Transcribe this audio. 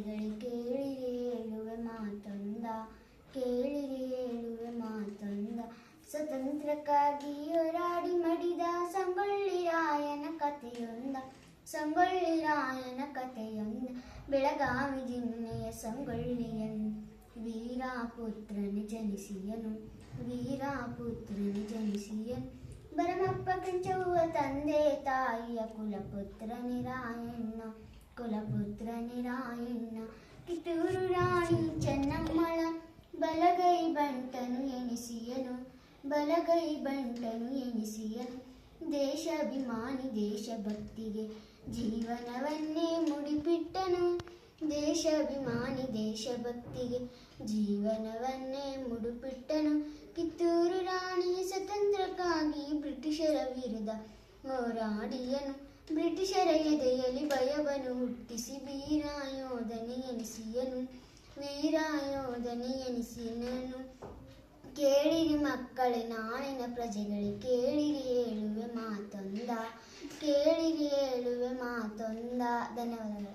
ಪ್ರಜೆಗಳೇ ಕೇಳಿರಿ ಹೇಳುವೆ ಮಾತೊಂದ, ಕೇಳಿರಿ ಹೇಳುವೆ ಮಾತೊಂದ. ಸ್ವತಂತ್ರಕ್ಕಾಗಿ ಹೋರಾಡಿ ಮಡಿದ ಸಂಗೊಳ್ಳಿ ರಾಯನ ಕಥೆಯೊಂದ, ಸಂಗೊಳ್ಳಿ ರಾಯನ ಕಥೆಯೊಂದ. ಬೆಳಗಾವಿ ಜಿಲ್ಲೆಯ ಸಂಗೊಳ್ಳಿಯನು ವೀರಪುತ್ರನ ಜನಿಸಿಯನು, ವೀರಪುತ್ರನ ಜನಿಸಿಯನು. ಭರಮಪ್ಪ ಕೆಂಚವ್ವ ತಂದೆ ತಾಯಿಯ ಕುಲಪುತ್ರನೇ ರಾಯಣ್ಣ, ಕುಲಪುತ್ರನೇ ರಾಯಣ್ಣ. ಕಿತ್ತೂರು ರಾಣಿ ಚೆನ್ನಮ್ಮಳ ಬಲಗೈ ಬಂಟನು ಎನಿಸಿಯನು, ಬಲಗೈ ಬಂಟನು ಎನಿಸಿಯನು. ದೇಶಾಭಿಮಾನಿ ದೇಶಭಕ್ತಿಗೆ ಜೀವನವನ್ನೇ ಮುಡಿಪಿಟ್ಟನು, ದೇಶಾಭಿಮಾನಿ ದೇಶಭಕ್ತಿಗೆ ಜೀವನವನ್ನೇ ಮುಡಿಪಿಟ್ಟನು. ಕಿತ್ತೂರು ರಾಣಿ ಸ್ವತಂತ್ರಕ್ಕಾಗಿ ಬ್ರಿಟಿಷರ ವಿರುದ್ಧ ಹೋರಾಡಿಯನು, ಬ್ರಿಟಿಷರ ಎದೆಯಲ್ಲಿ ಭಯವನ್ನು ಹುಟ್ಟಿಸಿ ವೀರಯೋಧನೆ ಎನಿಸಿಯನು, ವೀರಯೋಧನೆ ಎನಿಸಿಯನು. ಕೇಳಿರಿ ಮಕ್ಕಳೇ ನಾಳಿನ ಪ್ರಜೆಗಳೇ ಕೇಳಿರಿ ಹೇಳುವೆ ಮಾತೊಂದ, ಕೇಳಿರಿ ಹೇಳುವೆ ಮಾತೊಂದ. ಧನ್ಯವಾದಗಳು.